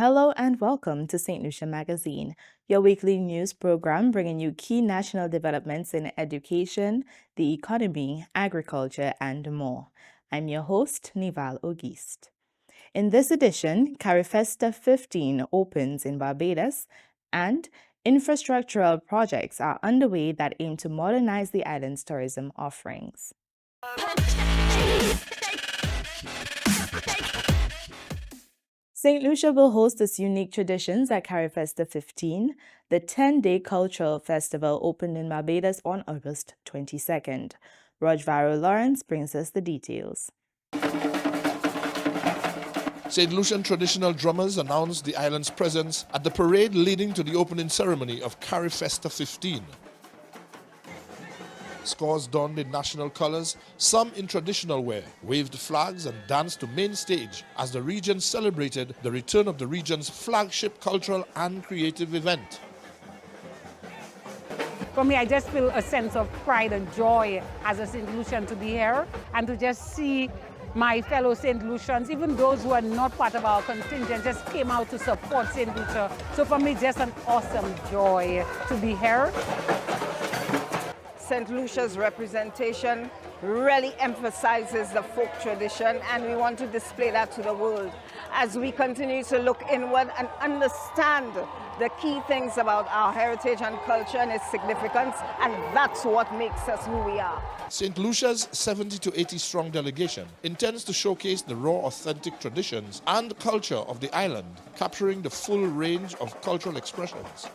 Hello and welcome to St. Lucia Magazine, your weekly news program bringing you key national developments in education, the economy, agriculture, and more. I'm your host, Nival Auguste. In this edition, Carifesta 15 opens in Barbados, and infrastructural projects are underway that aim to modernize the island's tourism offerings. St. Lucia will host its unique traditions at Carifesta 15. The 10-day cultural festival opened in Barbados on August 22nd. Rojvaro Lawrence brings us the details. St. Lucian traditional drummers announced the island's presence at the parade leading to the opening ceremony of Carifesta 15. Scores donned in national colors, some in traditional wear, waved flags and danced to main stage as the region celebrated the return of the region's flagship cultural and creative event. For me, I just feel a sense of pride and joy as a St. Lucian to be here and to just see my fellow St. Lucians, even those who are not part of our contingent, just came out to support St. Lucia. So for me, just an awesome joy to be here. St. Lucia's representation really emphasizes the folk tradition, and we want to display that to the world as we continue to look inward and understand the key things about our heritage and culture and its significance, and that's what makes us who we are. St. Lucia's 70 to 80 strong delegation intends to showcase the raw, authentic traditions and culture of the island, capturing the full range of cultural expressions.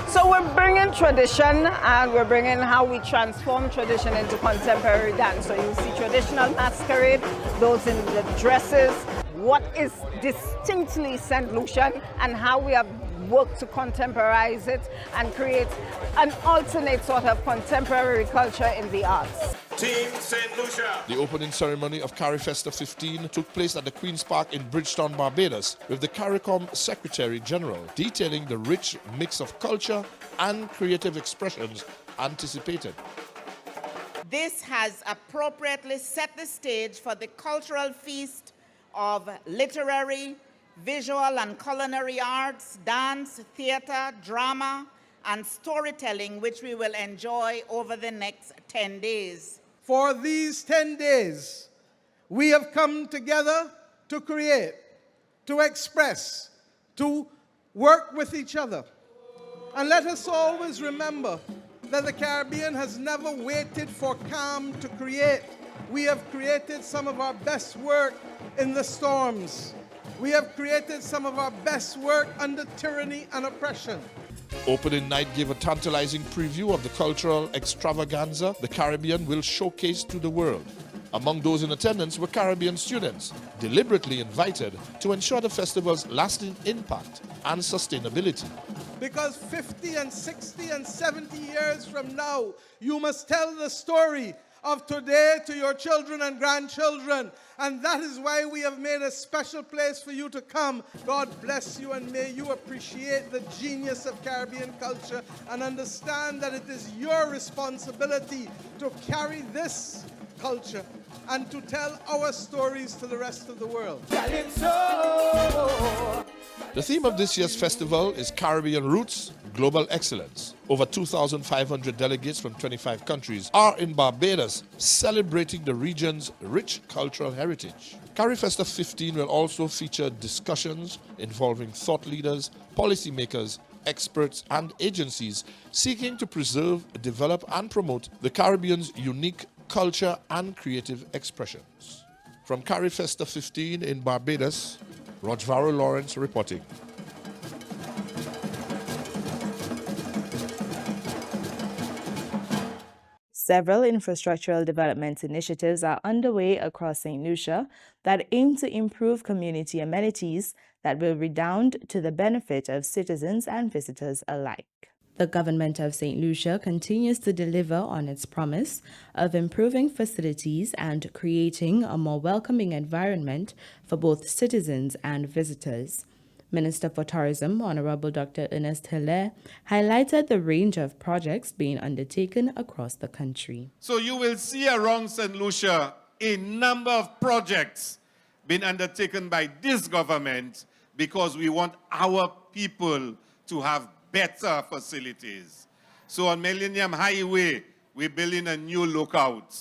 So we're bringing tradition, and we're bringing how we transform tradition into contemporary dance. So you see traditional masquerade, those in the dresses, what is distinctly St. Lucian, and how we have worked to contemporize it and create an alternate sort of contemporary culture in the arts. Team St. Lucia. The opening ceremony of Carifesta 15 took place at the Queen's Park in Bridgetown, Barbados, with the CARICOM Secretary General detailing the rich mix of culture and creative expressions anticipated. This has appropriately set the stage for the cultural feast of literary, visual and culinary arts, dance, theater, drama, and storytelling, which we will enjoy over the next 10 days. For these 10 days, we have come together to create, to express, to work with each other. And let us always remember that the Caribbean has never waited for calm to create. We have created some of our best work in the storms. We have created some of our best work under tyranny and oppression. Opening night gave a tantalizing preview of the cultural extravaganza the Caribbean will showcase to the world. Among those in attendance were Caribbean students, deliberately invited to ensure the festival's lasting impact and sustainability. Because 50 and 60 and 70 years from now, you must tell the story of today to your children and grandchildren. And that is why we have made a special place for you to come. God bless you, and may you appreciate the genius of Caribbean culture and understand that it is your responsibility to carry this culture and to tell our stories to the rest of the world. The theme of this year's festival is Caribbean Roots, Global Excellence. Over 2,500 delegates from 25 countries are in Barbados celebrating the region's rich cultural heritage. Carifesta 15 will also feature discussions involving thought leaders, policymakers, experts and agencies seeking to preserve, develop and promote the Caribbean's unique culture and creative expressions. From Carifesta 15 in Barbados, Rojvaro Lawrence reporting. Several infrastructural development initiatives are underway across St. Lucia that aim to improve community amenities that will redound to the benefit of citizens and visitors alike. The government of St. Lucia continues to deliver on its promise of improving facilities and creating a more welcoming environment for both citizens and visitors. Minister for Tourism, Honorable Dr. Ernest Hilaire, highlighted the range of projects being undertaken across the country. So you will see around St. Lucia a number of projects being undertaken by this government because we want our people to have better facilities. So on Millennium Highway, we're building a new lookout.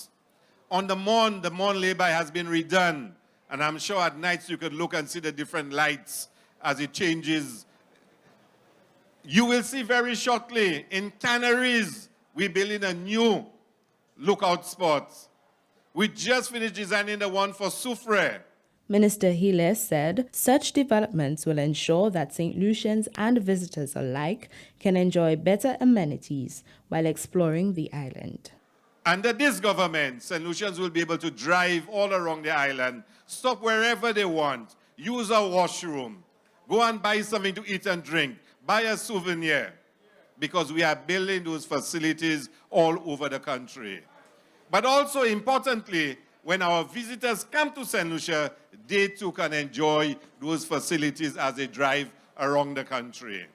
On the Mon lay-by has been redone, and I'm sure at nights you could look and see the different lights as it changes. You will see very shortly, in Canaries, we're building a new lookout spot. We just finished designing the one for Soufrière. Minister Hiles said such developments will ensure that St. Lucians and visitors alike can enjoy better amenities while exploring the island. Under this government, St. Lucians will be able to drive all around the island, stop wherever they want, use a washroom, go and buy something to eat and drink, buy a souvenir, because we are building those facilities all over the country. But also importantly, when our visitors come to St. Lucia, they too can enjoy those facilities as they drive around the country.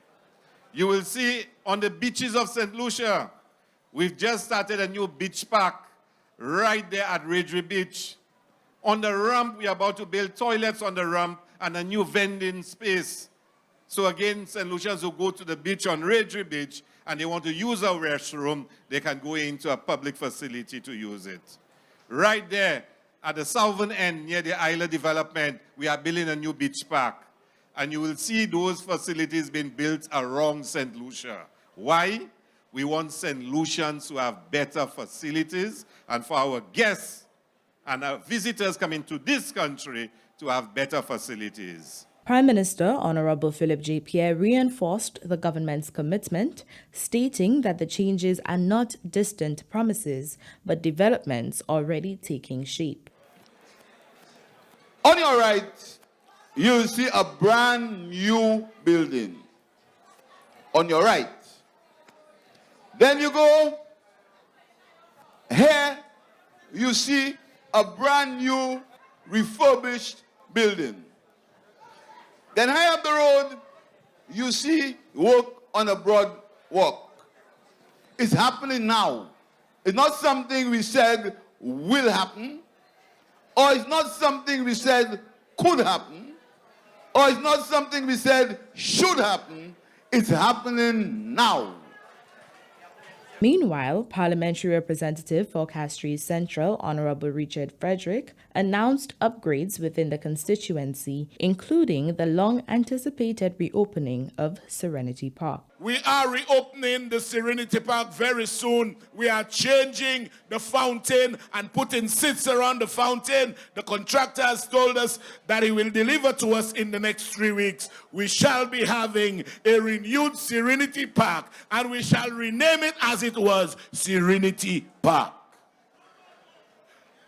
You will see on the beaches of St. Lucia, we've just started a new beach park right there at Redry Beach. On the ramp, we are about to build toilets on the ramp and a new vending space. So again, St. Lucians who go to the beach on Redry Beach and they want to use a restroom, they can go into a public facility to use it. Right there at the southern end near the island development, we are building a new beach park. And you will see those facilities being built around St. Lucia. Why? We want St. Lucians to have better facilities, and for our guests and our visitors coming to this country to have better facilities. Prime Minister Honorable Philip J. Pierre reinforced the government's commitment, stating that the changes are not distant promises, but developments already taking shape. On your right, you'll see a brand new building. On your right. Then you go here, you see a brand new refurbished building. Then high up the road, you see work on a broad walk. It's happening now. It's not something we said will happen, or it's not something we said could happen, or it's not something we said should happen. It's happening now. Meanwhile, Parliamentary Representative for Castries Central, Honorable Richard Frederick, announced upgrades within the constituency, including the long-anticipated reopening of Serenity Park. We are reopening the Serenity Park very soon. We are changing the fountain and putting seats around the fountain. The contractor has told us that he will deliver to us in the next 3 weeks. We shall be having a renewed Serenity Park, and we shall rename it as it was, Serenity Park.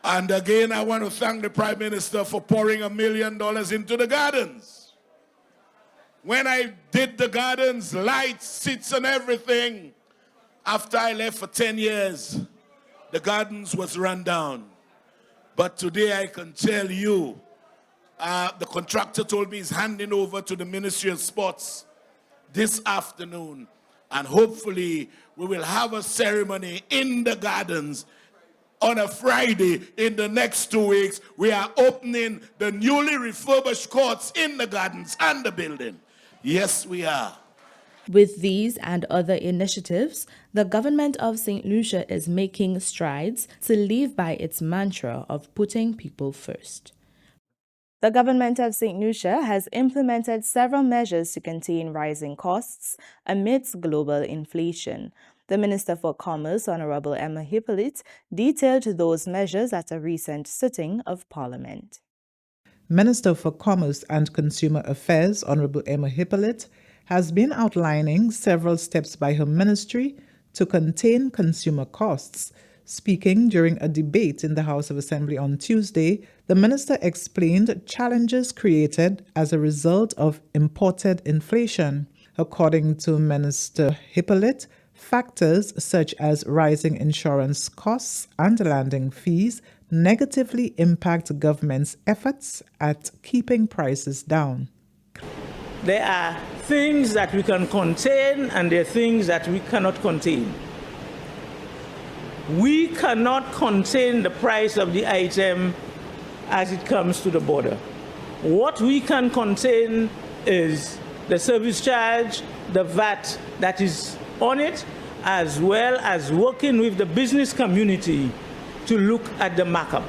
And again, I want to thank the Prime Minister for pouring $1 million into the gardens. When I did the gardens, lights, seats and everything, after I left for 10 years, the gardens was run down. But today I can tell you, the contractor told me he's handing over to the Ministry of Sports this afternoon. And hopefully we will have a ceremony in the gardens on a Friday in the next 2 weeks. We are opening the newly refurbished courts in the gardens and the building. Yes, we are. With these and other initiatives, the government of St. Lucia is making strides to live by its mantra of putting people first. The government of St. Lucia has implemented several measures to contain rising costs amidst global inflation. The Minister for Commerce, Honorable Emma Hippolyte, detailed those measures at a recent sitting of Parliament. Minister for Commerce and Consumer Affairs, Honorable Emma Hippolyte, has been outlining several steps by her ministry to contain consumer costs. Speaking during a debate in the House of Assembly on Tuesday, the minister explained challenges created as a result of imported inflation. According to Minister Hippolyte, factors such as rising insurance costs and landing fees negatively impact government's efforts at keeping prices down. There are things that we can contain and there are things that we cannot contain. We cannot contain the price of the item as it comes to the border. What we can contain is the service charge, the VAT that is on it, as well as working with the business community to look at the markup.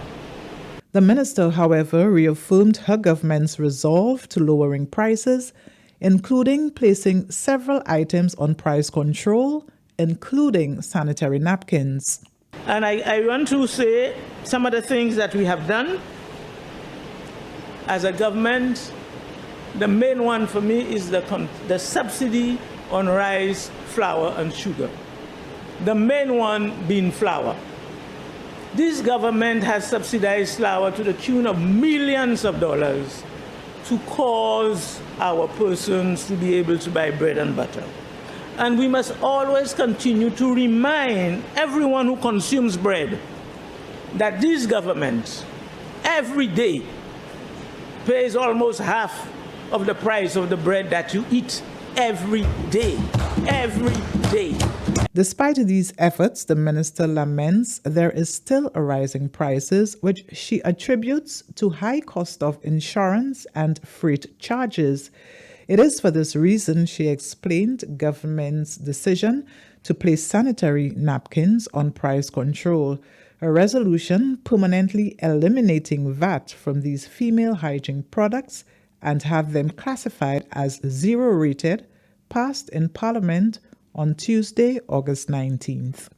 The minister, however, reaffirmed her government's resolve to lowering prices, including placing several items on price control, including sanitary napkins. And I want to say some of the things that we have done as a government. The main one for me is the subsidy on rice, flour, and sugar. The main one being flour. This government has subsidized flour to the tune of millions of dollars to cause our persons to be able to buy bread and butter. And we must always continue to remind everyone who consumes bread that this government every day pays almost half of the price of the bread that you eat every day. Every day. Despite these efforts, the minister laments there is still a rise in prices, which she attributes to high cost of insurance and freight charges. It is for this reason, she explained, government's decision to place sanitary napkins on price control, a resolution permanently eliminating VAT from these female hygiene products and have them classified as zero rated, passed in Parliament on Tuesday, August 19th.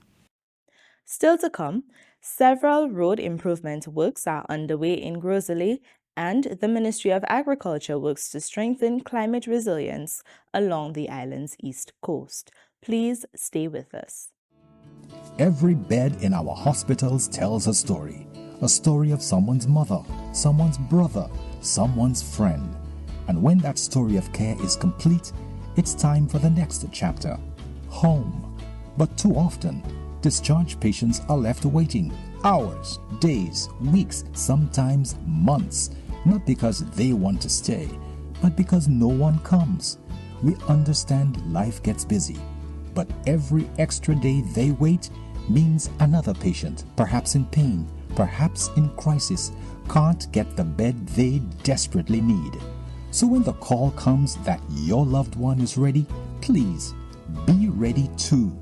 Still to come, several road improvement works are underway in Groseley, and the Ministry of Agriculture works to strengthen climate resilience along the island's east coast. Please stay with us. Every bed in our hospitals tells a story of someone's mother, someone's brother, someone's friend. And when that story of care is complete, it's time for the next chapter, home. But too often, discharge patients are left waiting hours, days, weeks, sometimes months, not because they want to stay, but because no one comes. We understand life gets busy, but every extra day they wait means another patient, perhaps in pain, perhaps in crisis, can't get the bed they desperately need. So when the call comes that your loved one is ready, please be ready too.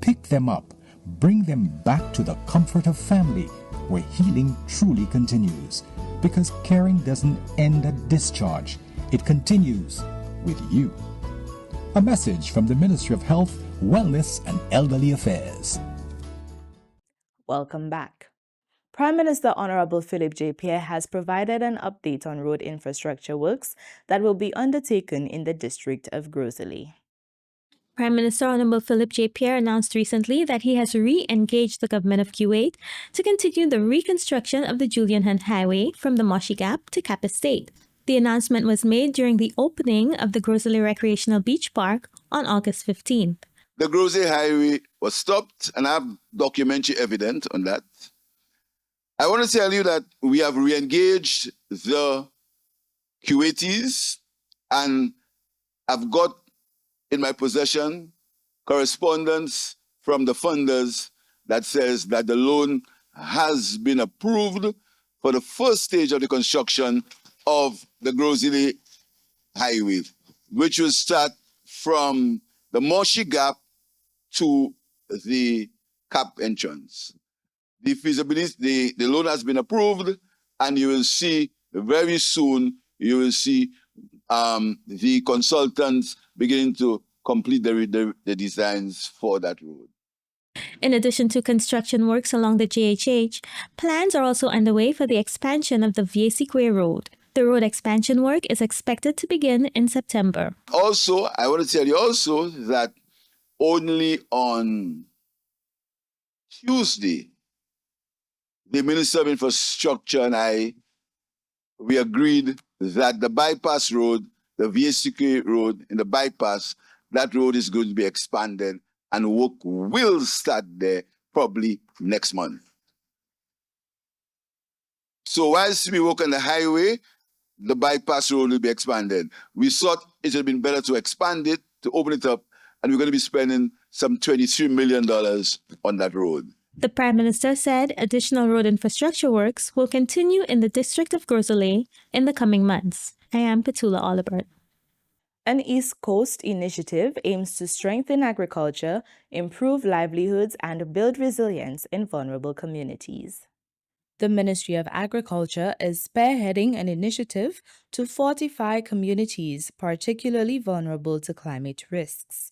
Pick them up, bring them back to the comfort of family, where healing truly continues. Because caring doesn't end at discharge, it continues with you. A message from the Ministry of Health, Wellness and Elderly Affairs. Welcome back. Prime Minister Honorable Philip J. Pierre has provided an update on road infrastructure works that will be undertaken in the district of Groseley. Prime Minister Honorable Philip J. Pierre announced recently that he has re-engaged the government of Kuwait to continue the reconstruction of the Julian Hunt Highway from the Moshi Gap to Cap Estate. The announcement was made during the opening of the Groseley Recreational Beach Park on August 15th. The Groseley Highway was stopped, and I have documentary evidence on that. I want to tell you that we have re-engaged the Kuwaitis, and I've got in my possession correspondence from the funders that says that the loan has been approved for the first stage of the construction of the Groseley Highway, which will start from the Moshi Gap to the Cap entrance. The feasibility, the loan has been approved, and you will see very soon, you will see the consultants beginning to complete the designs for that road. In addition to construction works along the JHH, plans are also underway for the expansion of the Viesikwe Road. The road expansion work is expected to begin in September. Also, I want to tell you also that only on Tuesday, the Minister of Infrastructure and we agreed that the bypass road, the Viesikwe Road in the bypass, that road is going to be expanded and work will start there probably next month. So whilst we work on the highway, the bypass road will be expanded. We thought it would have been better to expand it, to open it up, and we're going to be spending some $23 million on that road. The Prime Minister said additional road infrastructure works will continue in the district of Groseley in the coming months. I am Petula Olibert. An East Coast initiative aims to strengthen agriculture, improve livelihoods, and build resilience in vulnerable communities. The Ministry of Agriculture is spearheading an initiative to fortify communities particularly vulnerable to climate risks.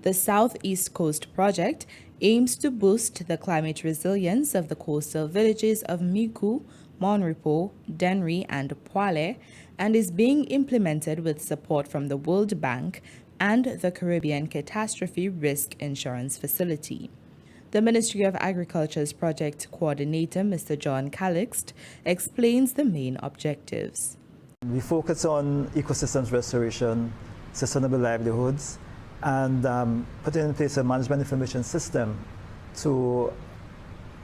The Southeast Coast Project aims to boost the climate resilience of the coastal villages of Miku, Monrepo, Denri, and Poale, and is being implemented with support from the World Bank and the Caribbean Catastrophe Risk Insurance Facility. The Ministry of Agriculture's project coordinator, Mr. John Calixt, explains the main objectives. We focus on ecosystems restoration, sustainable livelihoods, and putting in place a management information system to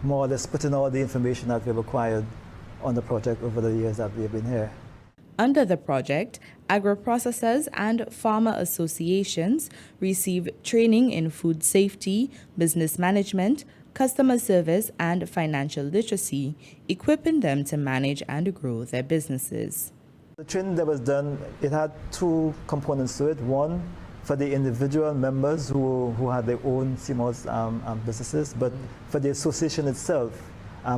more or less put in all the information that we've acquired on the project over the years that we've been here. Under the project, agro-processors and farmer associations receive training in food safety, business management, customer service, and financial literacy, equipping them to manage and grow their businesses. The training that was done, it had two components to it. One, for the individual members who had their own CMOS businesses, but for the association itself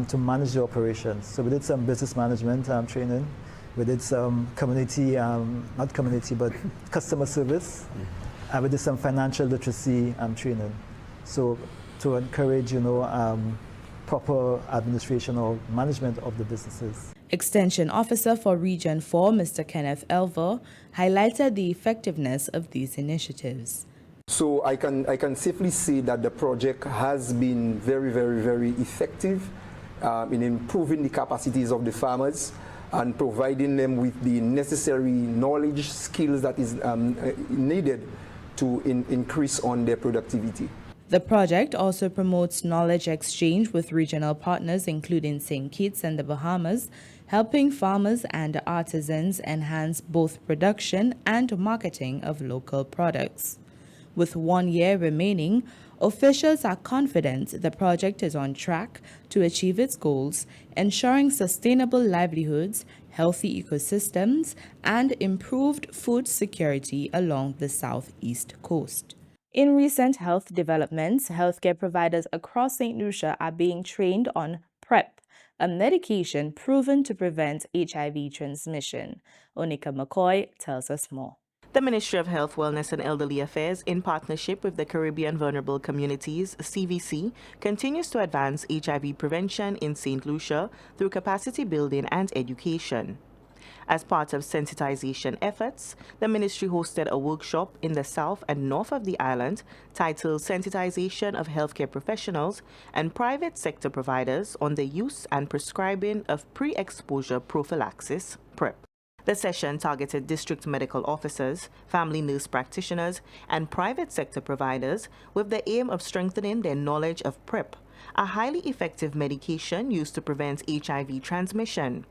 to manage the operations. So we did some business management training. We did some community, not community, but customer service. And we did some financial literacy training. So to encourage, proper administration or management of the businesses. Extension Officer for Region 4, Mr. Kenneth Elver, highlighted the effectiveness of these initiatives. So I can safely say that the project has been very, very, very effective in improving the capacities of the farmers and providing them with the necessary knowledge, skills that is needed to increase on their productivity. The project also promotes knowledge exchange with regional partners including St. Kitts and the Bahamas, helping farmers and artisans enhance both production and marketing of local products. With 1 year remaining, officials are confident the project is on track to achieve its goals, ensuring sustainable livelihoods, healthy ecosystems, and improved food security along the southeast coast. In recent health developments, healthcare providers across St. Lucia are being trained on PrEP, a medication proven to prevent HIV transmission. Onika McCoy tells us more. The Ministry of Health, Wellness and Elderly Affairs, in partnership with the Caribbean Vulnerable Communities, CVC, continues to advance HIV prevention in St. Lucia through capacity building and education. As part of sensitization efforts, the ministry hosted a workshop in the south and north of the island titled Sensitization of Healthcare Professionals and Private Sector Providers on the Use and Prescribing of Pre-Exposure Prophylaxis, PrEP. The session targeted district medical officers, family nurse practitioners, and private sector providers with the aim of strengthening their knowledge of PrEP, a highly effective medication used to prevent HIV transmission.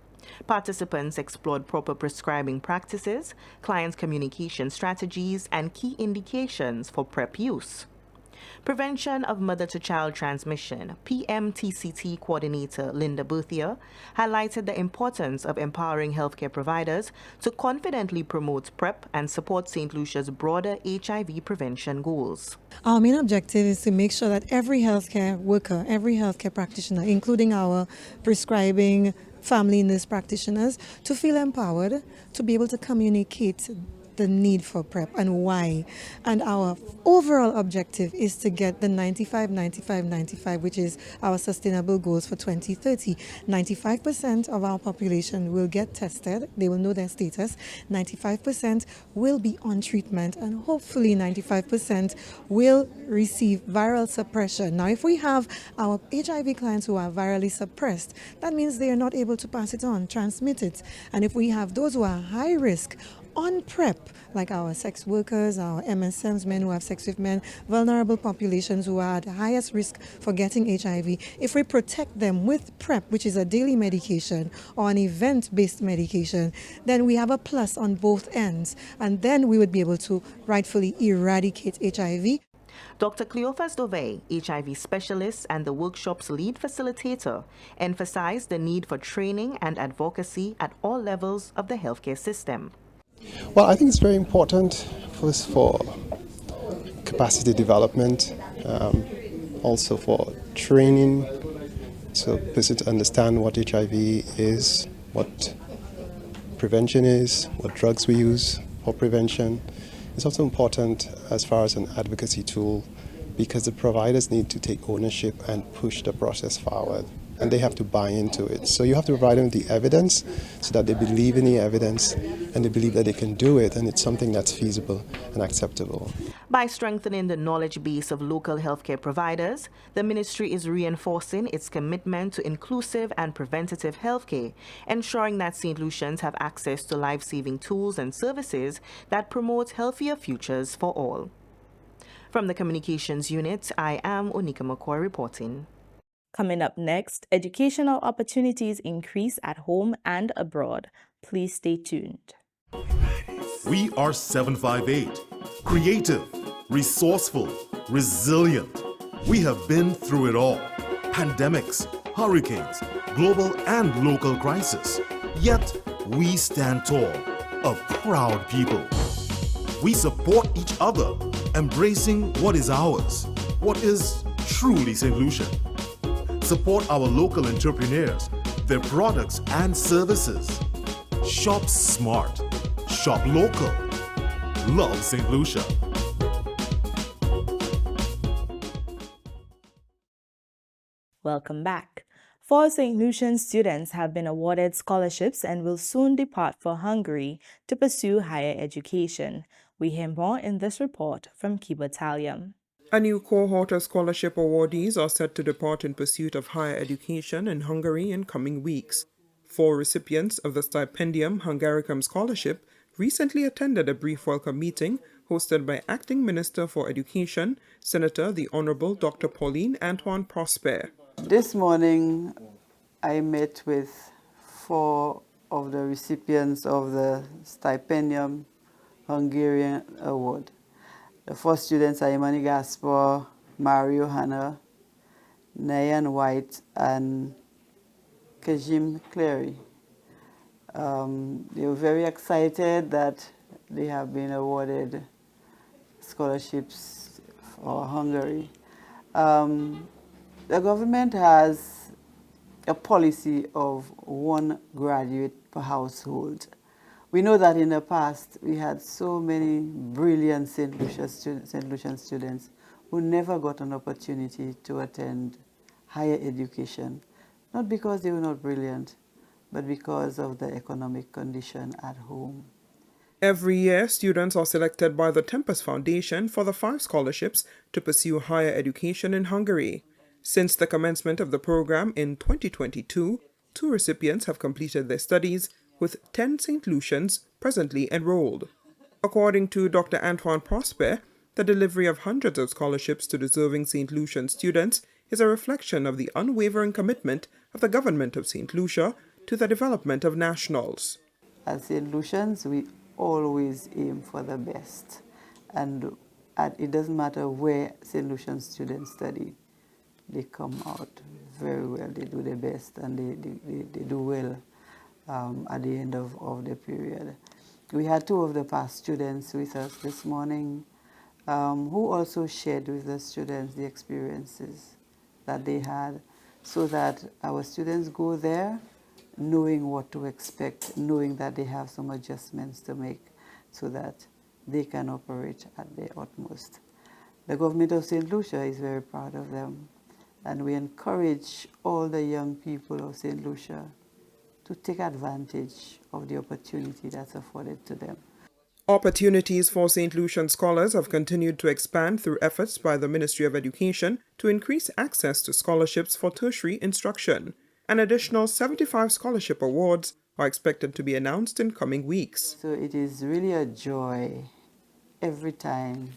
Participants explored proper prescribing practices, client communication strategies, and key indications for PrEP use. Prevention of Mother-to-Child Transmission, PMTCT Coordinator Linda Berthier, highlighted the importance of empowering healthcare providers to confidently promote PrEP and support St. Lucia's broader HIV prevention goals. Our main objective is to make sure that every healthcare worker, every healthcare practitioner, including our prescribing family nurse practitioners, to feel empowered to be able to communicate the need for PrEP and why. And our overall objective is to get the 95, 95, 95, which is our sustainable goals for 2030. 95% of our population will get tested. They will know their status. 95% will be on treatment, and hopefully 95% will receive viral suppression. Now, if we have our HIV clients who are virally suppressed, that means they are not able to pass it on, transmit it. And if we have those who are high risk on PrEP, like our sex workers, our MSMs, men who have sex with men, vulnerable populations who are at the highest risk for getting HIV, if we protect them with PrEP, which is a daily medication or an event-based medication, then we have a plus on both ends, and then we would be able to rightfully eradicate HIV. Dr. Cleophas Dove, HIV specialist and the workshop's lead facilitator, emphasized the need for training and advocacy at all levels of the healthcare system. Well, I think it's very important first for capacity development, also for training, so person to understand what HIV is, what prevention is, what drugs we use for prevention. It's also important as far as an advocacy tool because the providers need to take ownership and push the process forward, and they have to buy into it. So you have to provide them with the evidence so that they believe in the evidence and they believe that they can do it and it's something that's feasible and acceptable. By strengthening the knowledge base of local healthcare providers, the ministry is reinforcing its commitment to inclusive and preventative healthcare, ensuring that St. Lucians have access to life-saving tools and services that promote healthier futures for all. From the Communications Unit, I am Onika McCoy reporting. Coming up next, educational opportunities increase at home and abroad. Please stay tuned. We are 758. Creative, resourceful, resilient. We have been through it all. Pandemics, hurricanes, global and local crisis. Yet, we stand tall, a proud people. We support each other, embracing what is ours, what is truly St. Lucia. Support our local entrepreneurs, their products and services. Shop smart. Shop local. Love St. Lucia. Welcome back. 4 St. Lucian students have been awarded scholarships and will soon depart for Hungary to pursue higher education. We hear more in this report from Kibatalium. A new cohort of scholarship awardees are set to depart in pursuit of higher education in Hungary in coming weeks. 4 recipients of the Stipendium Hungaricum Scholarship recently attended a brief welcome meeting hosted by Acting Minister for Education, Senator the Honorable Dr. Pauline Antoine Prosper. This morning, I met with 4 of the recipients of the Stipendium Hungarian Award. The 4 students are Imani Gaspar, Mario Hanna, Nayan White, and Kajim Clary. They were very excited that they have been awarded scholarships for Hungary. The government has a policy of 1 graduate per household. We know that in the past we had so many brilliant St. Lucian students who never got an opportunity to attend higher education, not because they were not brilliant, but because of the economic condition at home. Every year, students are selected by the Tempest Foundation for the 5 scholarships to pursue higher education in Hungary. Since the commencement of the program in 2022, 2 recipients have completed their studies, with 10 St. Lucians presently enrolled. According to Dr. Antoine Prosper, the delivery of hundreds of scholarships to deserving St. Lucian students is a reflection of the unwavering commitment of the government of St. Lucia to the development of nationals. As St. Lucians, we always aim for the best. And it doesn't matter where St. Lucian students study, they come out very well. They do their best and they do well at the end of the period. We had 2 of the past students with us this morning who also shared with the students the experiences that they had, so that our students go there knowing what to expect, knowing that they have some adjustments to make so that they can operate at their utmost. The government of St. Lucia is very proud of them, and we encourage all the young people of St. Lucia to take advantage of the opportunity that's afforded to them. Opportunities for St. Lucian scholars have continued to expand through efforts by the Ministry of Education to increase access to scholarships for tertiary instruction. An additional 75 scholarship awards are expected to be announced in coming weeks. So it is really a joy every time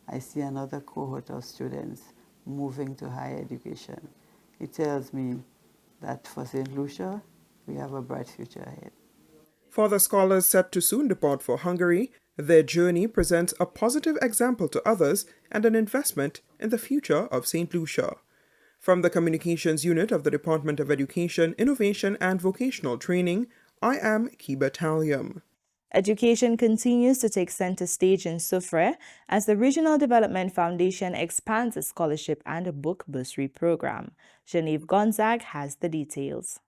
I see another cohort of students moving to higher education. It tells me that for St. Lucia, we have a bright future ahead. For the scholars set to soon depart for Hungary, their journey presents a positive example to others and an investment in the future of St. Lucia. From the Communications Unit of the Department of Education, Innovation and Vocational Training, I am Kibatalium. Education continues to take center stage in Soufrière as the Regional Development Foundation expands its scholarship and book bursary program. Genevieve Gonzague has the details.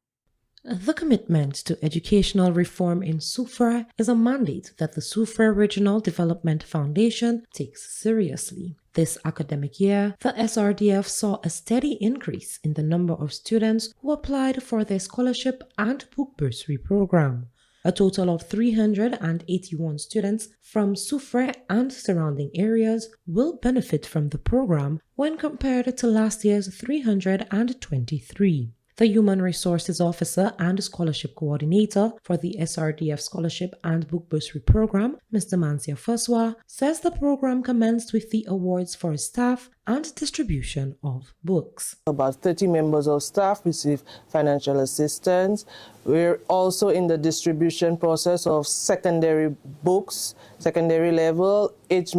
The commitment to educational reform in Soufrière is a mandate that the Soufrière Regional Development Foundation takes seriously. This academic year, the SRDF saw a steady increase in the number of students who applied for their scholarship and book bursary program. A total of 381 students from Soufrière and surrounding areas will benefit from the program when compared to last year's 323. The Human Resources Officer and Scholarship Coordinator for the SRDF Scholarship and Book Bursary Program, Mr. Mansia Faswa, says the program commenced with the awards for staff and distribution of books. About 30 members of staff receive financial assistance. We're also in the distribution process of secondary books, secondary level. Each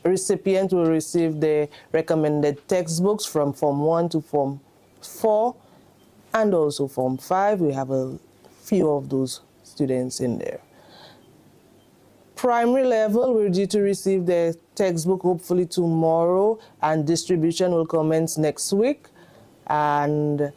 recipient will receive the recommended textbooks from Form 1 to Form 4. And also Form 5, we have a few of those students in there. Primary level, we're due to receive the textbook hopefully tomorrow, and distribution will commence next week. And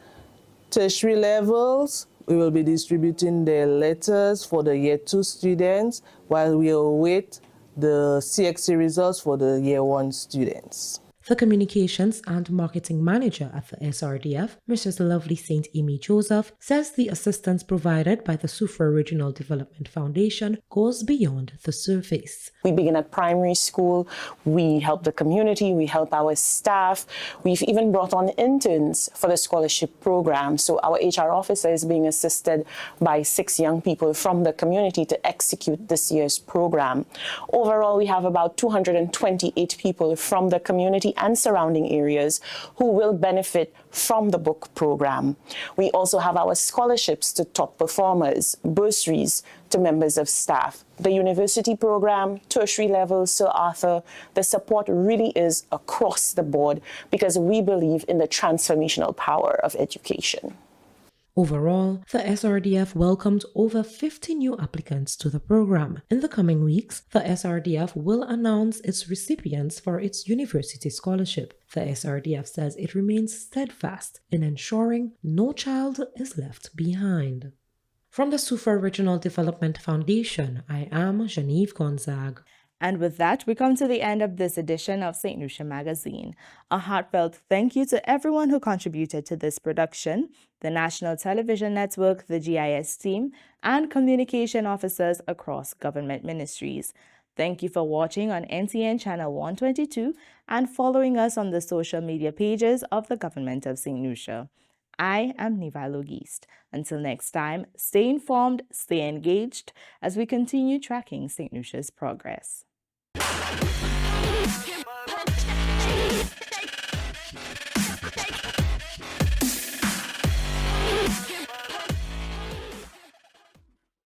tertiary levels, we will be distributing the letters for the Year 2 students while we await the CXC results for the Year 1 students. The Communications and Marketing Manager at the SRDF, Mrs. Lovely St. Amy Joseph, says the assistance provided by the Soufrière Regional Development Foundation goes beyond the surface. We begin at primary school, we help the community, we help our staff. We've even brought on interns for the scholarship program. So our HR officer is being assisted by 6 young people from the community to execute this year's program. Overall, we have about 228 people from the community and surrounding areas who will benefit from the book program. We also have our scholarships to top performers, bursaries to members of staff, the university program, tertiary level, Sir Arthur. The support really is across the board because we believe in the transformational power of education. Overall, the SRDF welcomed over 50 new applicants to the program. In the coming weeks, the SRDF will announce its recipients for its university scholarship. The SRDF says it remains steadfast in ensuring no child is left behind. From the Soufrière Regional Development Foundation, I am Genevieve Gonzague. And with that, we come to the end of this edition of St. Lucia Magazine. A heartfelt thank you to everyone who contributed to this production, the National Television Network, the GIS team, and communication officers across government ministries. Thank you for watching on NTN Channel 122 and following us on the social media pages of the Government of St. Lucia. I am Niva Logist. Until next time, stay informed, stay engaged as we continue tracking St. Lucia's progress.